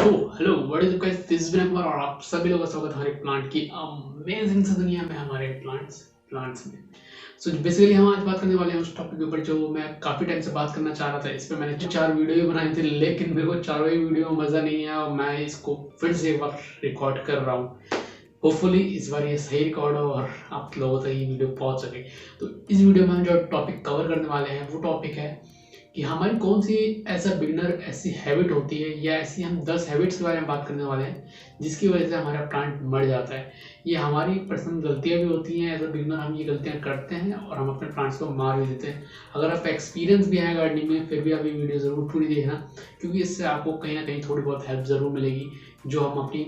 तो hello what is guys, this is Vinay Kumar और आप सभी लोगों का स्वागत है हमारे प्लांट की अमेजिंग सी दुनिया में, हमारे प्लांट्स में। सो बेसिकली हम आज बात करने वाले हैं उस टॉपिक के ऊपर जो मैं काफ़ी टाइम से बात करना चाह रहा था। इस पे मैंने 4 वीडियो बनाए थे, लेकिन मेरे को चारों ही वीडियो में मज़ा नहीं आया और मैं इसको फिर से एक बार रिकॉर्ड कर रहा हूँ। होपफुली इस बार ये सही रिकॉर्ड हो और आप लोगों तक ये वीडियो पहुँच सके। तो इस वीडियो में हम जो टॉपिक कवर करने वाले हैं वो टॉपिक है कि हमारी कौन सी एज अ बिगनर ऐसी हैबिट होती है, या ऐसी हम 10 हैबिट्स के बारे में बात करने वाले हैं जिसकी वजह से हमारा प्लांट मर जाता है। ये हमारी पर्सनल गलतियाँ भी होती हैं, एज अ बिगनर हम ये गलतियाँ करते हैं और हम अपने प्लांट्स को मार भी देते हैं। अगर आप एक्सपीरियंस भी है गार्डनिंग में, फिर भी आप ये वीडियो ज़रूर पूरी देखना, क्योंकि इससे आपको कहीं ना कहीं थोड़ी बहुत हेल्प ज़रूर मिलेगी जो हम अपनी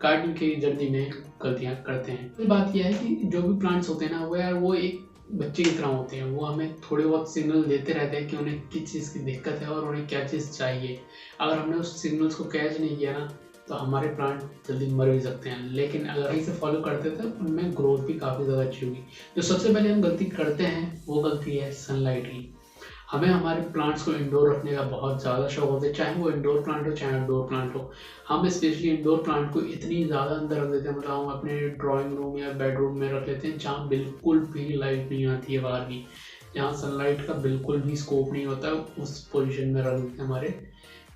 गार्डनिंग की जर्नी में गलतियाँ करते हैं। तो बात यह है कि जो भी प्लांट्स होते हैं ना, वो एक बच्चे की तरह होते हैं। वो हमें थोड़े बहुत सिग्नल देते रहते हैं कि उन्हें किस चीज़ की दिक्कत है और उन्हें क्या चीज़ चाहिए। अगर हमने उस सिग्नल्स को कैच नहीं किया ना, तो हमारे प्लांट जल्दी मर भी सकते हैं। लेकिन अगर इसे फॉलो करते तो उनमें ग्रोथ भी काफ़ी ज़्यादा अच्छी होगी। जो सबसे पहले हम गलती करते हैं वो गलती है सनलाइट की। हमें हमारे प्लांट्स को इंडोर रखने का बहुत ज़्यादा शौक होता है, चाहे वो इंडोर प्लांट हो चाहे आउटडोर प्लांट हो। हम स्पेशली इंडोर प्लांट को इतनी ज़्यादा अंदर रख देते हैं, मतलब हम अपने ड्राइंग रूम या बेडरूम में रख लेते हैं जहाँ बिल्कुल भी लाइट नहीं आती है बाहर की, जहाँ सनलाइट का बिल्कुल भी स्कोप नहीं होता, उस पोजीशन में रख देते हैं हमारे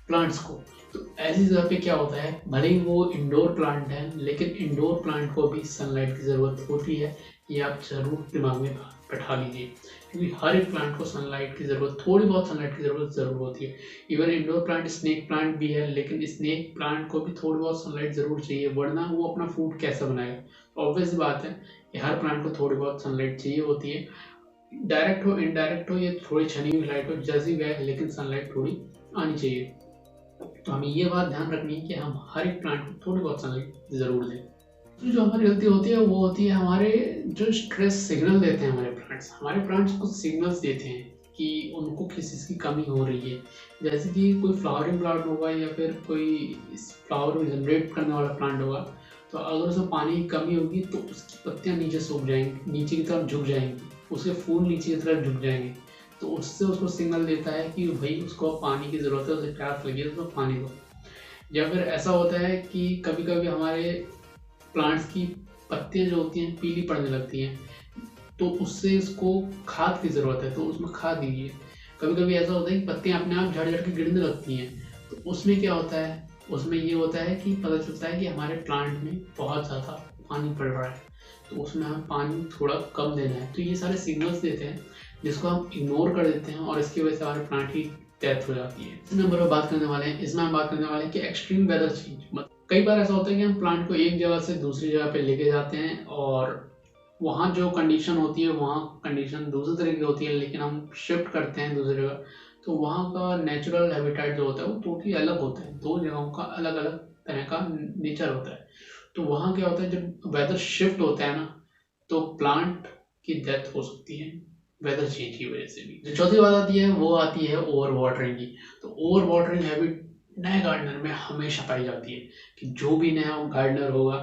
प्लांट्स को। तो ऐसी जगह पे क्या होता है, भले ही वो इंडोर प्लांट है लेकिन इंडोर प्लांट को भी सनलाइट की ज़रूरत होती है। ये आप ज़रूर दिमाग में बैठा लीजिए, क्योंकि हर एक प्लांट को सनलाइट की ज़रूरत, थोड़ी बहुत सनलाइट की ज़रूरत ज़रूर होती है। Even indoor plant snake plant भी है, लेकिन स्नेक प्लांट को भी थोड़ी बहुत सनलाइट ज़रूर चाहिए, वरना वो अपना फूड कैसे बनाएगा। ऑब्वियस बात है कि हर प्लांट को थोड़ी बहुत सनलाइट चाहिए होती है, डायरेक्ट हो इनडायरेक्ट हो, ये थोड़ी छनी हुई लाइट हो, जैसी भी है, लेकिन सनलाइट थोड़ी आनी चाहिए। तो हमें ये बात ध्यान रखनी है कि हम हर एक प्लांट को थोड़ी बहुत सनलाइट ज़रूर दें। तो जो हमारी गलती होती है वो होती है हमारे जो स्ट्रेस सिग्नल देते हैं हमारे प्लांट्स को सिग्नल्स देते हैं कि उनको किस चीज़ की कमी हो रही है। जैसे कि कोई फ्लावरिंग प्लांट होगा या फिर कोई फ्लावर जनरेट करने वाला प्लांट होगा, तो अगर उसमें पानी की कमी होगी तो उसकी पत्तियाँ नीचे सूख जाएंगी, नीचे की तरफ झुक जाएंगी, उसके फूल नीचे की तरफ झुक जाएंगे। तो उससे उसको सिग्नल देता है कि भाई उसको पानी की ज़रूरत है, उसे प्यास लगी है तो पानी दो। या फिर ऐसा होता है कि कभी कभी हमारे प्लांट्स की पत्तियां जो होती हैं पीली पड़ने लगती हैं, तो उससे उसको खाद की ज़रूरत है, तो उसमें खाद दीजिए। कभी कभी ऐसा होता है कि पत्तियां अपने आप झड़ झड़ के गिरने लगती हैं, तो उसमें क्या होता है, उसमें ये होता है कि पता चलता है कि हमारे प्लांट में बहुत ज़्यादा पानी पड़ रहा है, तो उसमें हमें पानी थोड़ा कम देना है। तो ये सारे सिग्नल्स देते हैं जिसको हम इग्नोर कर देते हैं और इसकी वजह से हमारे प्लांट की डेथ हो जाती है। इस नंबर पर बात करने वाले हैं, इसमें हम बात करने वाले हैं कि एक्सट्रीम वेदर चेंज। कई बार ऐसा होता है कि हम प्लांट को एक जगह से दूसरी जगह पे लेके जाते हैं और वहाँ जो कंडीशन होती है वहाँ कंडीशन दूसरे तरह की होती है, लेकिन हम शिफ्ट करते हैं दूसरी जगह, तो वहाँ का नेचुरल हैबिटेट जो होता है वो टोटली अलग होता है। दो जगहों का अलग अलग तरह का नेचर होता है। तो वहाँ क्या होता है, जब वेदर शिफ्ट होता है ना, तो प्लांट की डेथ हो सकती है वेदर चेंज की वजह से भी। जो चौथी बात आती है वो आती है ओवर वाटरिंग की। तो ओवर वाटरिंग हैबिट नए गार्डनर में हमेशा पाई जाती है कि जो भी नया गार्डनर होगा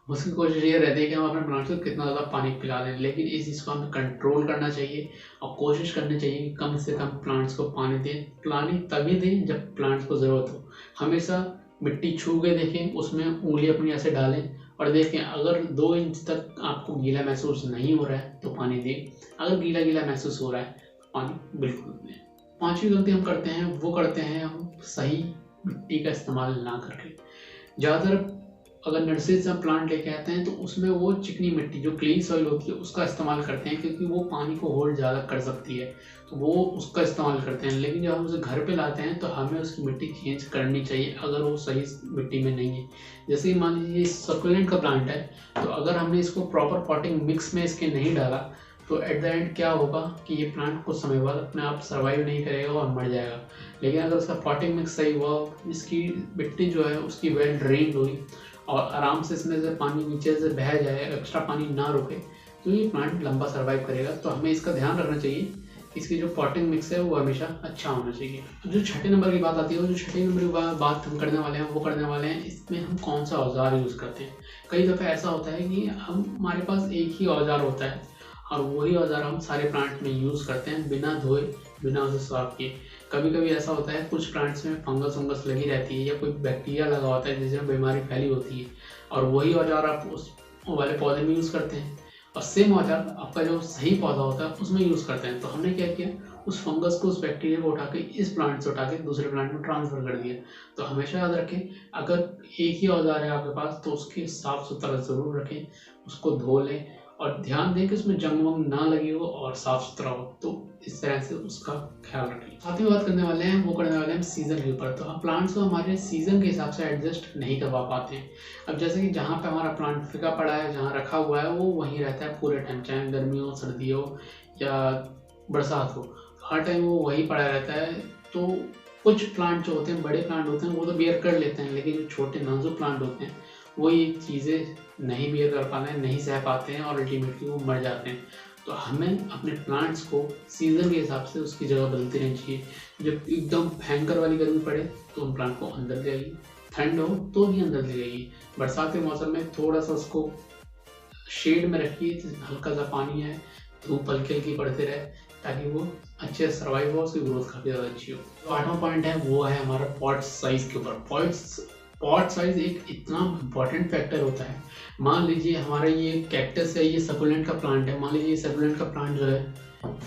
उसकी कोशिश ये रहती है कि हम अपने प्लांट्स को कितना ज़्यादा पानी पिला दें, लेकिन इस चीज़ को हमें कंट्रोल करना चाहिए और कोशिश करनी चाहिए कि कम से कम प्लांट्स को पानी दें। पानी तभी दें जब प्लांट्स को ज़रूरत हो। हमेशा मिट्टी छू के देखें, उसमें उंगली अपनी ऐसे डालें और देखें, अगर 2 इंच तक आपको गीला महसूस नहीं हो रहा है तो पानी दें, अगर गीला गीला महसूस हो रहा है तो पानी बिल्कुल दें। पांचवी गलती हम करते हैं वो करते हैं हम सही मिट्टी का इस्तेमाल ना करके। ज़्यादातर अगर नर्सरी से हम प्लांट लेके आते हैं तो उसमें वो चिकनी मिट्टी जो क्लीन सॉइल होती है उसका इस्तेमाल करते हैं, क्योंकि वो पानी को होल्ड ज़्यादा कर सकती है, तो वो उसका इस्तेमाल करते हैं। लेकिन जब हम उसे घर पे लाते हैं तो हमें उसकी मिट्टी चेंज करनी चाहिए अगर वो सही मिट्टी में नहीं है। जैसे कि मान लीजिए सक्यूलेंट का प्लांट है, तो अगर हमने इसको प्रॉपर पॉटिंग मिक्स में इसके नहीं डाला तो एट द एंड क्या होगा कि ये प्लांट कुछ समय बाद अपने आप सर्वाइव नहीं करेगा और मर जाएगा। लेकिन अगर उसका पॉटिंग मिक्स सही हुआ, इसकी मिट्टी जो है उसकी वेल ड्रेन्ड हुई और आराम से इसमें से पानी नीचे से बह जाए, एक्स्ट्रा पानी ना रुके, तो ये प्लांट लंबा सर्वाइव करेगा। तो हमें इसका ध्यान रखना चाहिए, इसकी जो पॉटिंग मिक्स है वो हमेशा अच्छा होना चाहिए। तो जो छठे नंबर की बात आती है, जो छठे नंबर की बात हम करने वाले हैं वो करने वाले हैं इसमें हम कौन सा औजार यूज़ करते हैं। कई दफ़ा ऐसा होता है कि हमारे पास एक ही औजार होता है और वही औजार हम सारे प्लांट में यूज़ करते हैं बिना धोए, बिना उसे साफ किए। कभी कभी ऐसा होता है कुछ प्लांट्स में फंगस वंगस लगी रहती है या कोई बैक्टीरिया लगा होता है जिसमें बीमारी फैली होती है, और वही औजार आप उस वाले पौधे में यूज़ करते हैं और सेम औजार आपका जो सही पौधा होता है उसमें यूज़ करते हैं। तो हमने क्या किया, उस फंगस को, उस बैक्टीरिया को उठा के इस प्लांट से उठा के दूसरे प्लांट में ट्रांसफ़र कर दिया। तो हमेशा याद रखें, अगर एक ही औजार है आपके पास तो उसकी साफ़ सुथरा ज़रूर रखें, उसको धो लें और ध्यान दें कि उसमें जंग वंग ना लगी हो और साफ़ सुथरा हो। तो इस तरह से उसका ख्याल रखें। साथ ही बात करने वाले हैं, वो करने वाले हैं हम सीज़न के ऊपर। तो हम प्लांट्स को हमारे सीज़न के हिसाब से एडजस्ट नहीं करवा पाते हैं। अब जैसे कि जहाँ पे हमारा प्लांट फिका पड़ा है, जहाँ रखा हुआ है, वो वहीं रहता है पूरे टाइम, चाहे गर्मी हो, सर्दी हो या बरसात हो, हर टाइम वो वहीं पड़ा रहता है। तो कुछ प्लांट जो होते हैं, बड़े प्लांट होते हैं, वो तो बियर कर लेते हैं, लेकिन जो छोटे नाजुक प्लांट होते हैं वो ये चीज़ें नहीं बियर कर पाते हैं, नहीं सह पाते हैं और अल्टीमेटली वो मर जाते हैं। तो हमें अपने प्लांट्स को सीज़न के हिसाब से उसकी जगह बदलती रहनी चाहिए। जब एकदम भयंकर वाली गर्मी पड़े तो उन प्लांट को अंदर ले आइए, ठंड हो तो भी अंदर ले जाइए। बरसात के मौसम में थोड़ा सा उसको शेड में रखिए, हल्का सा पानी है, धूप हल्की हल्की पड़ते रहे ताकि वो अच्छे से सर्वाइव हो, उसकी ग्रोथ काफ़ी ज़्यादा अच्छी हो। तो 8वां पॉइंट है वो है हमारा पॉट साइज़ के ऊपर। पॉट साइज़ एक इतना इम्पॉर्टेंट फैक्टर होता है। मान लीजिए हमारा ये कैक्टस है, ये सकुलेंट का प्लांट है। मान लीजिए ये सकुलेंट का प्लांट जो है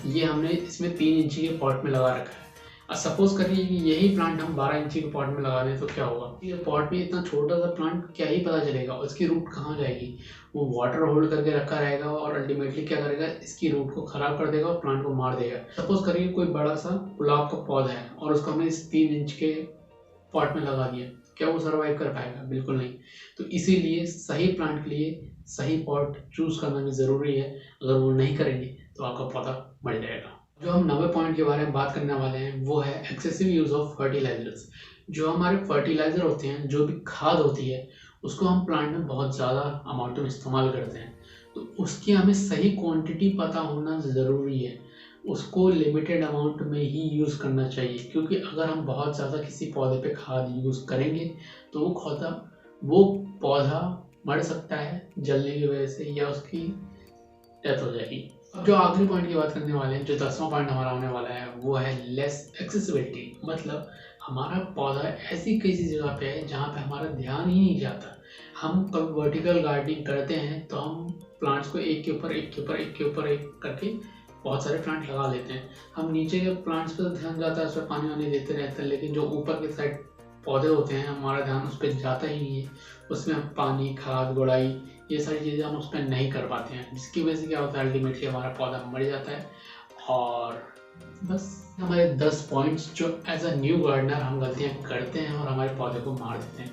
ये हमने इसमें 3 इंची के पॉट में लगा रखा है। अब सपोज करिए कि यही प्लांट हम 12 इंची के पॉट में लगा दें तो क्या होगा। ये पॉट में इतना छोटा सा प्लांट क्या ही पता चलेगा, और इसकी रूट कहाँ जाएगी। वो वाटर होल्ड करके रखा रहेगा और अल्टीमेटली क्या करेगा, इसकी रूट को ख़राब कर देगा और प्लांट को मार देगा। सपोज करिए कोई बड़ा सा गुलाब का पौधा है और उसको हमने इस 3 इंच के पॉट में लगा दिया, क्या वो सर्वाइव कर पाएगा? बिल्कुल नहीं। तो इसीलिए सही प्लांट के लिए सही पॉट चूज़ करना भी ज़रूरी है। अगर वो नहीं करेंगे तो आपका पौधा मर जाएगा। जो हम 9वें पॉइंट के बारे में बात करने वाले हैं वो है एक्सेसिव यूज़ ऑफ फर्टिलाइजर्स। जो हमारे फर्टिलाइज़र होते हैं, जो भी खाद होती है, उसको हम प्लांट में बहुत ज़्यादा अमाउंट में इस्तेमाल करते हैं। तो उसकी हमें सही क्वांटिटी पता होना ज़रूरी है। उसको लिमिटेड अमाउंट में ही यूज़ करना चाहिए, क्योंकि अगर हम बहुत ज़्यादा किसी पौधे पे खाद यूज़ करेंगे तो वो पौधा मर सकता है जलने की वजह से, या उसकी डेथ हो जाएगी। अब जो आखिरी पॉइंट की बात करने वाले हैं, जो 10वां पॉइंट हमारा होने वाला है वो है लेस एक्सेसिबिलिटी। मतलब हमारा पौधा ऐसी किसी जगह पे है जहाँ पे हमारा ध्यान ही नहीं जाता। हम कब वर्टिकल गार्डनिंग करते हैं तो हम प्लांट्स को एक के ऊपर एक के ऊपर एक के ऊपर एक करके बहुत सारे प्लांट लगा लेते हैं। हम नीचे के प्लांट्स पे तो ध्यान जाता है, उस पर पानी वानी देते रहते हैं, लेकिन जो ऊपर के साइड पौधे होते हैं हमारा ध्यान उस पर जाता ही नहीं है। उसमें हम पानी, खाद, गुड़ाई, ये सारी चीज़ें हम उस पर नहीं कर पाते हैं, जिसकी वजह से क्या होता है, अल्टीमेटली हमारा पौधा मर जाता है। और बस हमारे 10 पॉइंट्स जो एज अ न्यू गार्डनर हम गलतियाँ करते हैं और हमारे पौधे को मार देते हैं।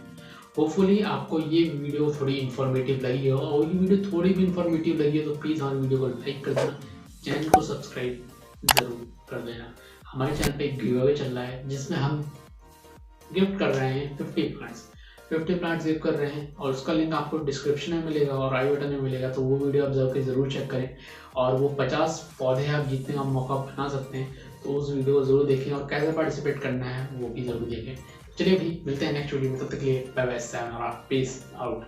होपफुली आपको ये वीडियो थोड़ी इन्फॉर्मेटिव लगी हो, और ये वीडियो थोड़ी भी इन्फॉर्मेटिव लगी हो तो प्लीज़ हमारे वीडियो को लाइक कर देना, चैनल को सब्सक्राइब ज़रूर कर देना। हमारे चैनल पे एक गिव अवे चल रहा है जिसमें हम गिफ्ट कर रहे हैं 50 प्लांट्स गिफ्ट कर रहे हैं, और उसका लिंक आपको डिस्क्रिप्शन में मिलेगा और आई बटन में मिलेगा। तो वो वीडियो आप जाकर ज़रूर चेक करें, और वो 50 पौधे आप जीतने का मौका बना सकते हैं। तो उस वीडियो को ज़रूर देखें और कैसे पार्टिसिपेट करना है वो भी ज़रूर देखें। चलिए भाई, मिलते हैं नेक्स्ट वीडियो में। तब तक के लिए bye bye, sayonara, peace out.